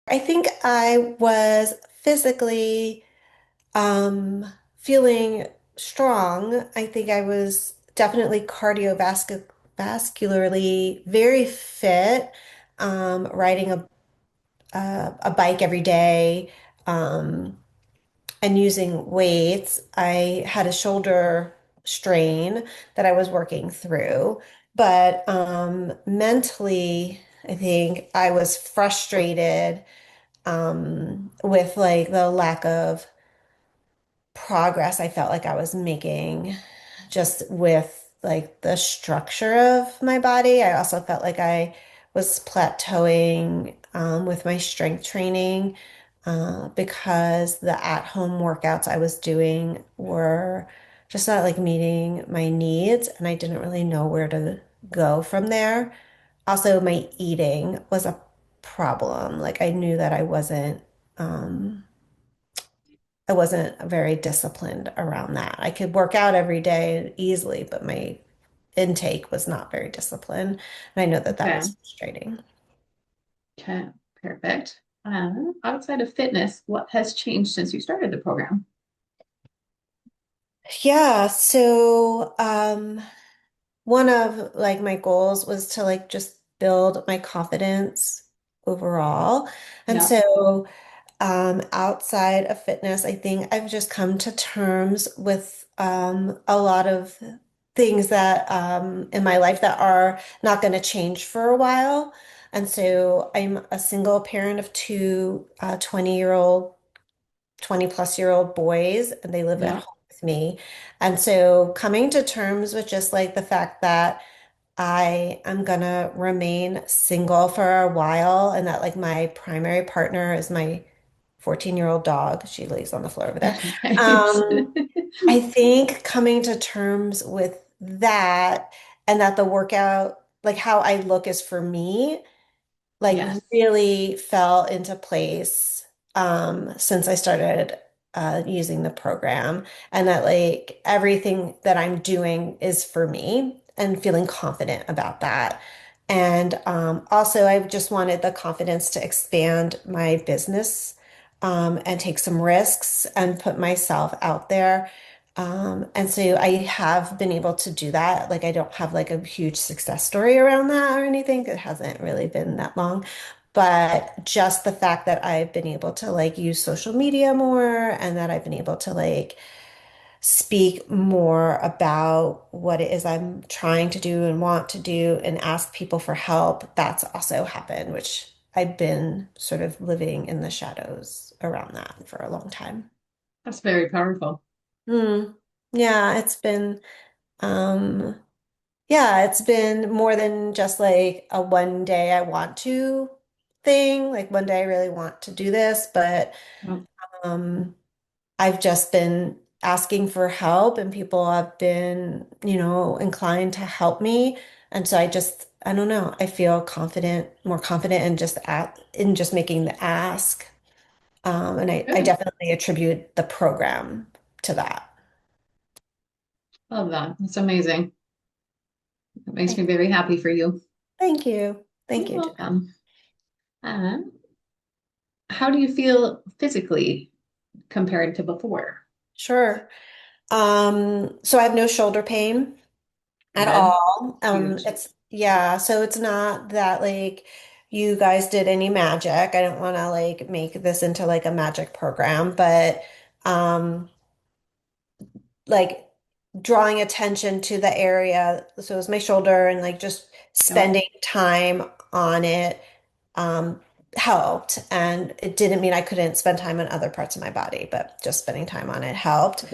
I think I was physically feeling strong. I think I was definitely cardiovascularly very fit, riding a bike every day, um, and using weights. I had a shoulder strain that I was working through, but mentally, I think I was frustrated with like the lack of progress I felt like I was making just with like the structure of my body. I also felt like I was plateauing with my strength training because the at-home workouts I was doing were just not like meeting my needs, and I didn't really know where to go from there. Also, my eating was a problem. Like I knew that um, I wasn't very disciplined around that. I could work out every day easily, but my intake was not very disciplined. And I know that that Okay. was frustrating. Okay. Perfect. Outside of fitness, what has changed since you started the program? Yeah, so one of like my goals was to like just build my confidence overall. And Yeah. so outside of fitness, I think I've just come to terms with a lot of things that in my life that are not going to change for a while. And so I'm a single parent of two 20-year-old, 20 plus year old boys, and they live at Yeah. home with me. And so coming to terms with just like the fact that I am gonna remain single for a while and that like my primary partner is my 14-year-old dog. She lays on the floor over there. Nice. I think coming to terms with that and that the workout, like how I look is for me, like Yes. really fell into place since I started using the program, and that like everything that I'm doing is for me and feeling confident about that. And also, I just wanted the confidence to expand my business and take some risks and put myself out there. And so I have been able to do that. Like I don't have like a huge success story around that or anything. It hasn't really been that long. But just the fact that I've been able to like use social media more and that I've been able to like speak more about what it is I'm trying to do and want to do and ask people for help, that's also happened, which I've been sort of living in the shadows around that for a long time. That's very powerful. Hmm. Yeah, um it's been more than just like a one day I want to thing, like one day I really want to do this, but Well, um I've just been asking for help and people have been, inclined to help me. And so I don't know, I feel confident, more confident in just making the ask. And I good. definitely attribute the program to that. Love that. That's amazing. It makes me Thank, very happy for you. thank you. Thank You're you, Jen. welcome. Uh, how do you feel physically compared to before? Sure. So I have no shoulder pain at Good. all. Huge. Yeah, so it's not that like you guys did any magic. I don't want to like make this into like a magic program, but um like drawing attention to the area. So it was my shoulder and like just Yep. spending time on it um helped. And it didn't mean I couldn't spend time on other parts of my body, but just spending time on it helped.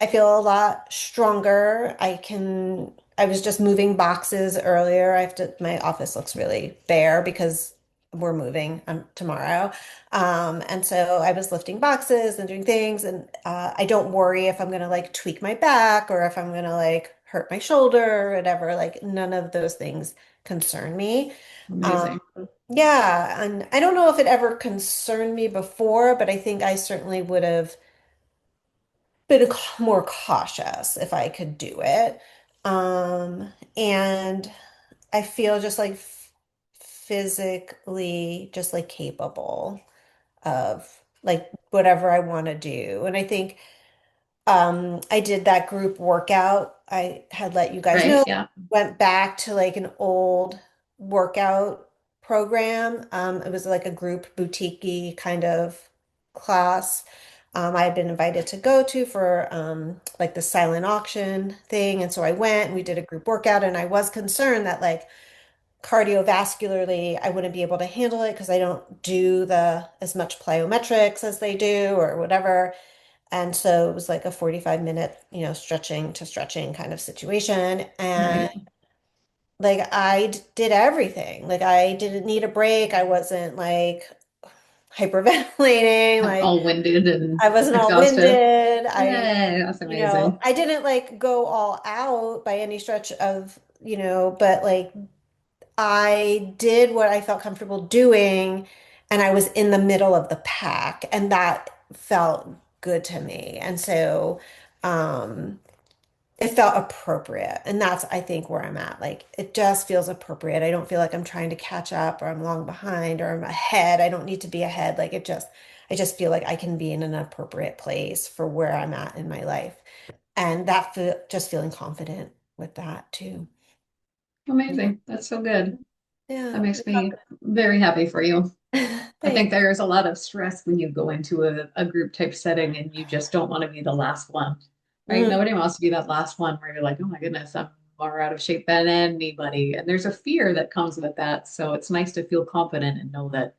I feel a lot stronger. I was just moving boxes earlier. My office looks really bare because we're moving tomorrow. And so I was lifting boxes and doing things, and I don't worry if I'm gonna like tweak my back or if I'm gonna like hurt my shoulder or whatever. Like none of those things concern me. Um, Amazing. yeah, and I don't know if it ever concerned me before, but I think I certainly would have been more cautious if I could do it. And I feel just like physically just like capable. of like whatever I want to do. And I think I did that group workout. I had let you guys Right. know, Yeah. went back to like an old workout program. It was like a group boutique kind of class. I had been invited to go to for like the silent auction thing. And so I went and we did a group workout and I was concerned that like cardiovascularly I wouldn't be able to handle it because I don't do the as much plyometrics as they do or whatever. And so it was like a 45-minute, stretching to stretching kind of situation. And Right. like did everything. Like I didn't need a break. I wasn't like hyperventilating. Like All winded and I wasn't all exhausted. winded. Yay, that's amazing. I didn't like go all out by any stretch of, but like I did what I felt comfortable doing, and I was in the middle of the pack, and that felt good to me. And so, um, it felt appropriate. And that's, I think, where I'm at. Like, it just feels appropriate. I don't feel like I'm trying to catch up or I'm long behind or I'm ahead. I don't need to be ahead. I just feel like I can be in an appropriate place for where I'm at in my life. And just feeling confident with that too. Yeah. Amazing. That's so good. That Yeah. makes me very happy for you. I think Thanks. there's a lot of stress when you go into a group type setting and you just don't want to be the last one, right? Mm. Nobody wants to be that last one where you're like, oh my goodness, I'm more out of shape than anybody. And there's a fear that comes with that. So it's nice to feel confident and know that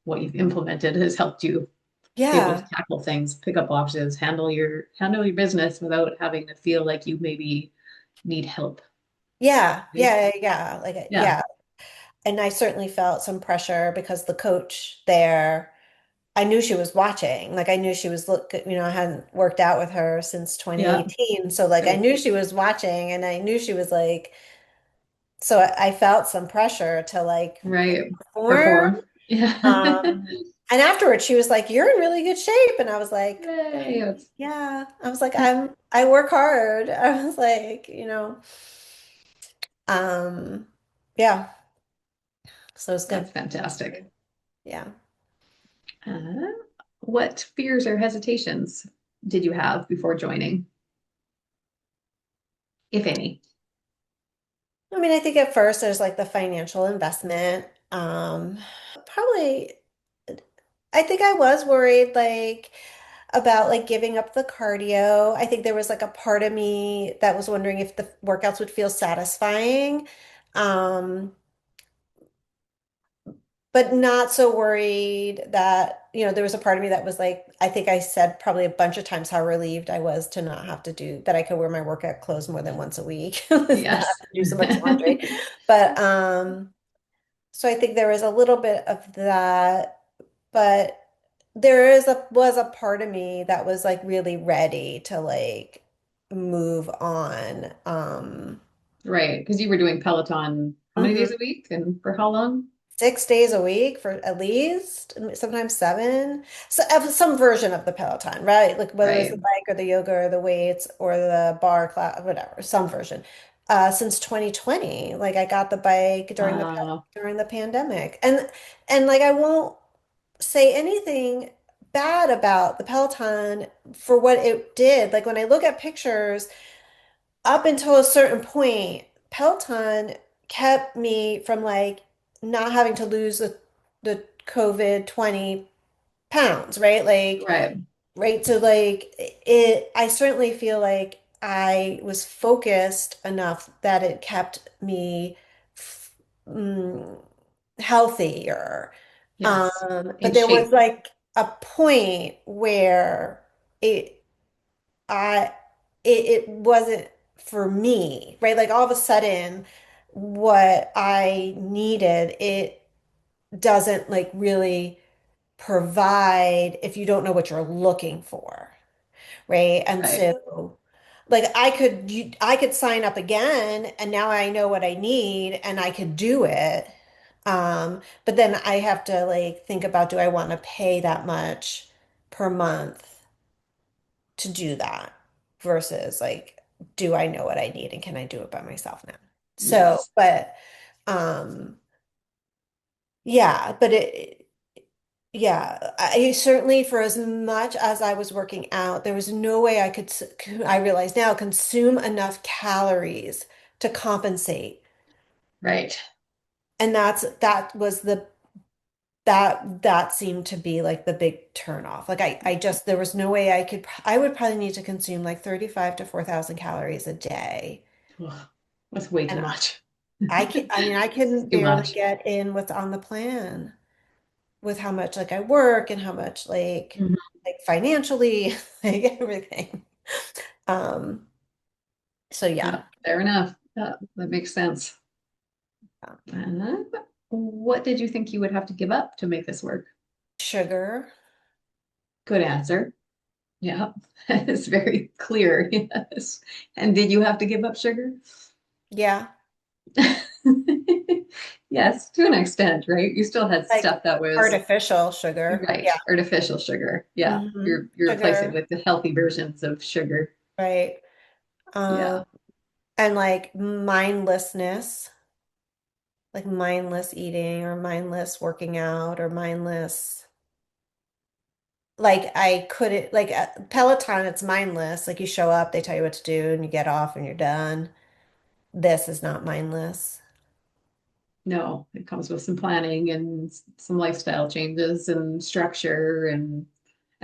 what you've implemented has helped you be able to Yeah. tackle things, pick up boxes, handle your business without having to feel like you maybe need help. Yeah. Right? Yeah. Yeah. Like, Yeah. yeah. And I certainly felt some pressure because the coach there, I knew she was watching. Like, I knew she was I hadn't worked out with her since Yeah. 2018. So, like, I Right. knew she was watching and I knew she was like, so I felt some pressure to like Right. perform. Perform. Yeah. And afterwards, she was like, "You're in really good shape." And I was like, Yay. "Yeah." I was like, I work hard." I was like, um, yeah. So it's good. That's fantastic. Yeah. Uh, what fears or hesitations did you have before joining, if any? I mean, I think at first there's like the financial investment. Probably, I think I was worried like about like giving up the cardio. I think there was like a part of me that was wondering if the workouts would feel satisfying. Um, but not so worried that, there was a part of me that was like, I think I said probably a bunch of times how relieved I was to not have to do that. I could wear my workout clothes more than once a week, not have Yes. to do so much laundry. But so I think there was a little bit of that, but was a part of me that was like really ready to like move on. Right. Because you were doing Peloton how many days Mhm. a week and for how long? 6 days a week for at least, sometimes seven. So of some version of the Peloton, right? Like whether it's the Right. bike or the yoga or the weights or the bar class, whatever, some version. Since 2020, like I got the bike Uh, during the pandemic, and like I won't say anything bad about the Peloton for what it did. Like when I look at pictures, up until a certain point, Peloton kept me from like not having to lose the COVID 20 pounds, right? Like, right. right. So like I certainly feel like I was focused enough that it kept me f- mm, healthier. Yes. But In there was shape. like a point where it I it wasn't for me, right? Like all of a sudden what I needed, it doesn't like really provide if you don't know what you're looking for, right? And Right. so like I could sign up again and now I know what I need and I could do it. But then I have to like think about, do I want to pay that much per month to do that versus like, do I know what I need and can I do it by myself now? So, Yes. but um yeah, but Yeah, I certainly for as much as I was working out, there was no way I could, I realize now, consume enough calories to compensate. Right. And that was that seemed to be like the big turn off. Like I just there was no way I would probably need to consume like 35 to 4,000 calories a day. Ugh, that's way too And much. I mean I It's can too barely much. get in what's on the plan with how much like I work and how much Mhm. like financially, like everything. Um, so yeah. Yeah, fair enough. That makes sense. Uh, what did you think you would have to give up to make this work? Sugar. Good answer. Yeah, it's very clear. Yes. And did you have to give up sugar? Yeah. Yes, to an extent, right? You still had Like stuff that was artificial sugar. right, Yeah. artificial sugar. Yeah, you're replacing Sugar. with the healthy versions of sugar. Right. Um, Yeah. and like mindlessness, like mindless eating or mindless working out or mindless. Like I couldn't like at Peloton, it's mindless. Like you show up, they tell you what to do, and you get off and you're done. This is not mindless. No, it comes with some planning and some lifestyle changes and structure and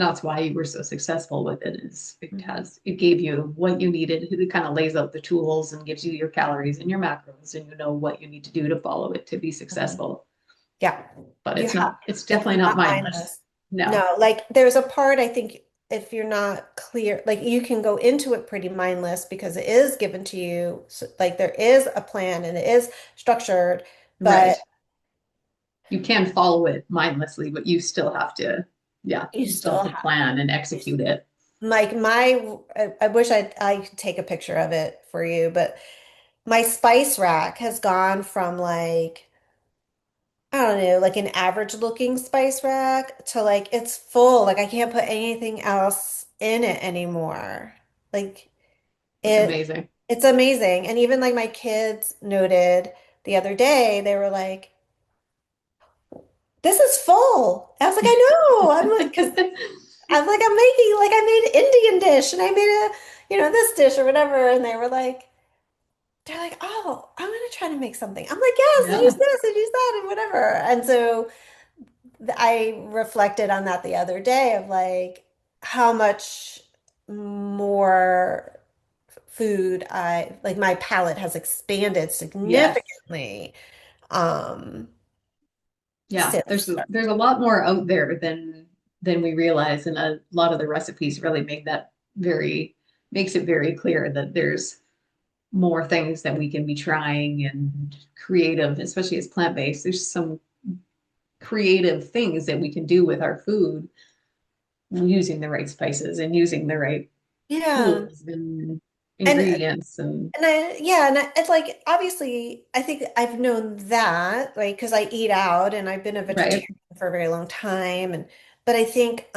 that's why you were so successful with it is Mhm. it gave you what you needed. It kind of lays out the tools and gives you your calories and your macros and you know what you need to do to follow it to be Mhm. successful. Yeah. But You have, it's it's definitely not not mindless. mindless. No. No, like there's a part I think if you're not clear, like you can go into it pretty mindless because it is given to you. So, like there is a plan and it is structured, but Right. You can follow it mindlessly, but you still have to, yeah, you you still still have to have. plan and execute it. Like I wish I could take a picture of it for you, but my spice rack has gone from like I don't know, like an average looking spice rack to like it's full. Like I can't put anything else in it anymore. Like That's it amazing. it's amazing. And even like my kids noted the other day, they were like, "This is full." I was like, "I know." I'm like, because I'm like, I'm making like I made an Indian dish and I made a, this dish or whatever. And they're like, "Oh, I'm gonna try to make something." I'm like, "Yes, and use Yeah. this and use that and whatever." And so I reflected on that the other day of like how much more food I like my palate has expanded Yes. significantly Yeah. since. There's a lot more out there than we realize, and a lot of the recipes really make that very makes it very clear that there's more things that we can be trying and creative, especially as plant-based. There's some creative things that we can do with our food using the right spices and using the right Yeah. tools and And ingredients and it's like obviously I think I've known that, like, because I eat out and I've been a right, vegetarian for a very long time and but I think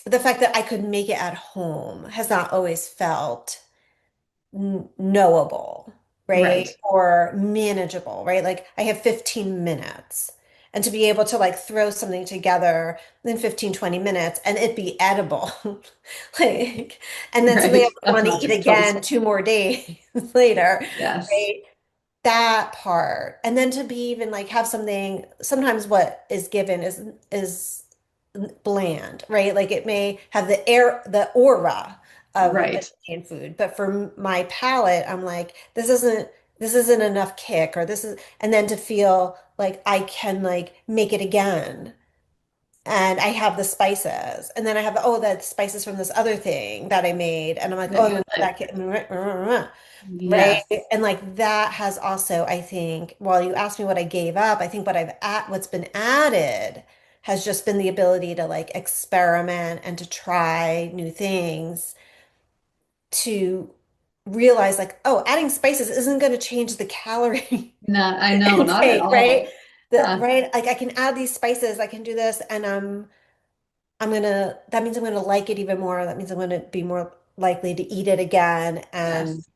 the fact that I could make it at home has not always felt knowable, right? right, Or manageable, right? Like I have 15 minutes. And to be able to like throw something together in 15, 20 minutes and it be edible. Like, and then something I right. would That's want to not eat just toast. again 2 more days later, Yes, right? That part. And then to be even like have something, sometimes what is given is bland, right? Like it may have the aura of right. Italian food, but for my palate, I'm like, this isn't enough kick, or this is, and then to feel like I can like make it again. And I have the spices, and then I have the spices from this other thing that I made, and I'm like, That oh, you that like. can, right? Yes. And like that has also, I think, while you asked me what I gave up, I think what's been added has just been the ability to like experiment and to try new things to realize like, oh, adding spices isn't going to change the calorie Not, I know, not at intake, right? all. Yeah. Like I can add these spices, I can do this, and that means I'm gonna like it even more. That means I'm gonna be more likely to eat it again, and Yes.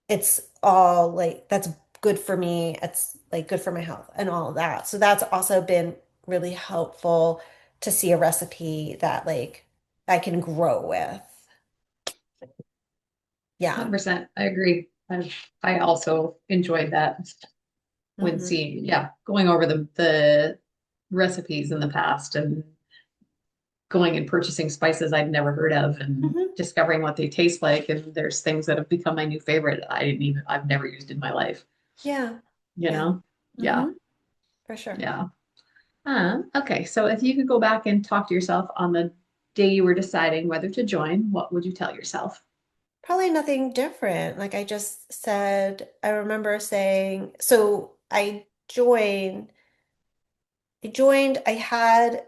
it's all like that's good for me. It's like good for my health and all of that. So that's also been really helpful to see a recipe that like I can grow with. Yeah. 100%. I agree. I also enjoyed that when Hmm. seeing, yeah, going over the recipes in the past and going and purchasing spices I'd never heard of and Hmm. discovering what they taste like. And there's things that have become my new favorite I've never used in my life, Yeah. you Yeah. know? Yeah, Hmm. For sure. yeah. Okay, so if you could go back and talk to yourself on the day you were deciding whether to join, what would you tell yourself? Probably nothing different. Like I just said, I remember saying, so I had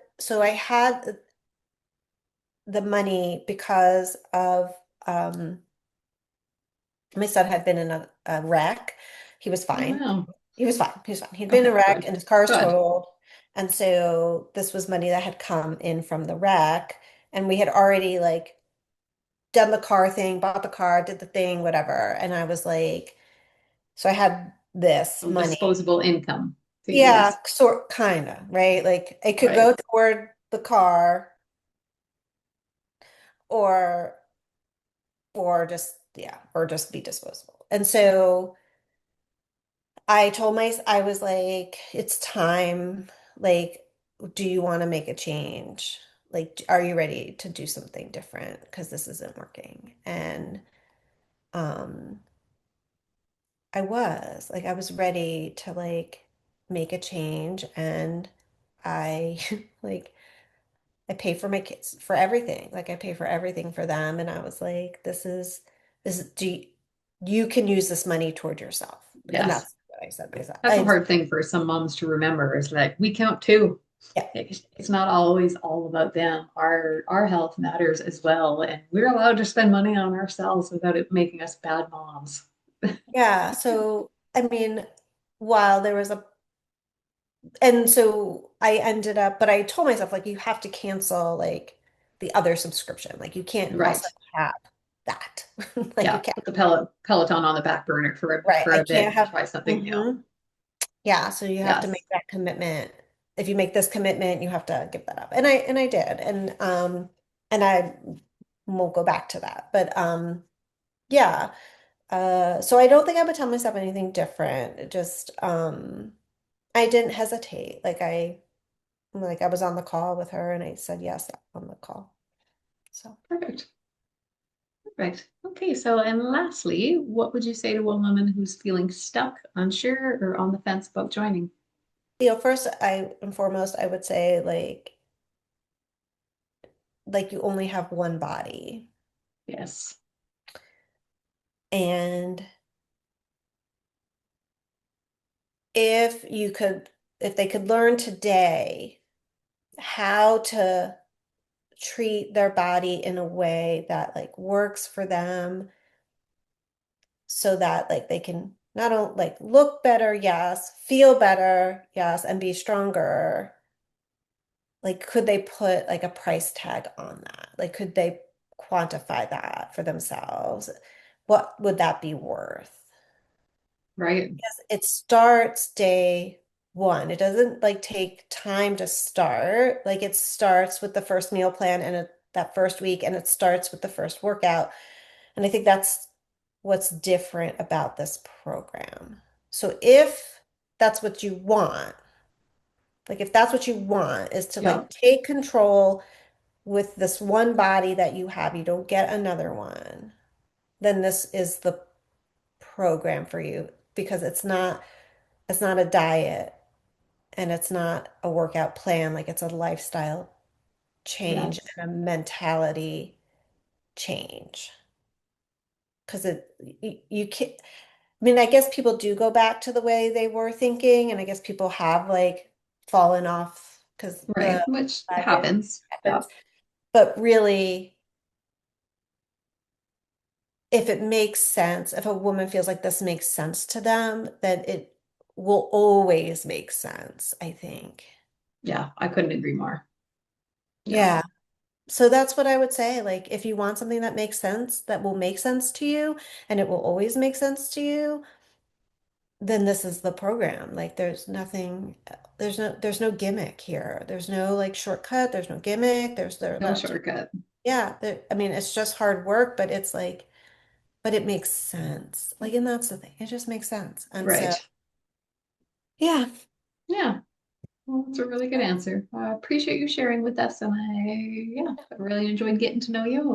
the money because of um my son had been in a wreck. He was Oh, fine. wow. He was fine. He was fine. He'd been in a Okay, wreck good. and his car was Good. totaled. And so this was money that had come in from the wreck. And we had already like done the car thing, bought the car, did the thing, whatever. And I was like, so I had this So money. disposable income to Yeah, use. sort kind of, right? Like it could Right. go toward the car or or just be disposable. And so I was like, it's time. Like, do you want to make a change? Like, are you ready to do something different? Because this isn't working. And um, I was ready to like make a change. And I like, I pay for my kids for everything. Like, I pay for everything for them. And I was like, you can use this money toward yourself. And Yes. that's what I said. That's a hard thing for some moms to remember is that we count too. Yeah. It's not always all about them. Our health matters as well, and we're allowed to spend money on ourselves without it making us bad moms. Yeah, so I mean, while there was a, and so I ended up, but I told myself like you have to cancel like the other subscription. Like you can't also Right. have that. Like you Yeah. can't, Put the Peloton on the back burner right? for I a bit can't and have, try something new. hmm. Yeah, so you have to Yes. make that commitment. If you make this commitment, you have to give that up. And I did. And I won't go back to that. But yeah. So I don't think I would tell myself anything different. It just I didn't hesitate. Like I was on the call with her and I said yes on the call. So Perfect. Perfect. Okay. So, and lastly, what would you say to a woman who's feeling stuck, unsure, or on the fence about joining? first I and foremost I would say like you only have one body. Yes. And if they could learn today how to treat their body in a way that like works for them so that like they can not only like look better, yes, feel better, yes, and be stronger. Like, could they put like a price tag on that? Like, could they quantify that for themselves? What would that be worth? Right. Because it starts day one. It doesn't like take time to start. Like, it starts with the first meal plan and that first week, and it starts with the first workout. And I think that's what's different about this program. So if that's what you want, like if that's what you want is to like Yep. take control with this one body that you have, you don't get another one, then this is the program for you because it's not a diet and it's not a workout plan, like it's a lifestyle change Yes. and a mentality change. Because you can't, I mean, I guess people do go back to the way they were thinking, and I guess people have like fallen off because the Right. Which wagon happens. happens. Yep. But really, if it makes sense, if a woman feels like this makes sense to them, then it will always make sense, I think. Yeah. I couldn't agree more. Yeah. Yeah. So that's what I would say. Like, if you want something that makes sense, that will make sense to you, and it will always make sense to you, then this is the program. Like there's nothing, there's no gimmick here. There's no like shortcut, there's no gimmick, there's No the shortcut. yeah, I mean it's just hard work, but it's like but it makes sense. Like and that's the thing. It just makes sense. And so Right. yeah. Yeah. Well, that's a really good answer. I appreciate you sharing with us, and I really enjoyed getting to know you.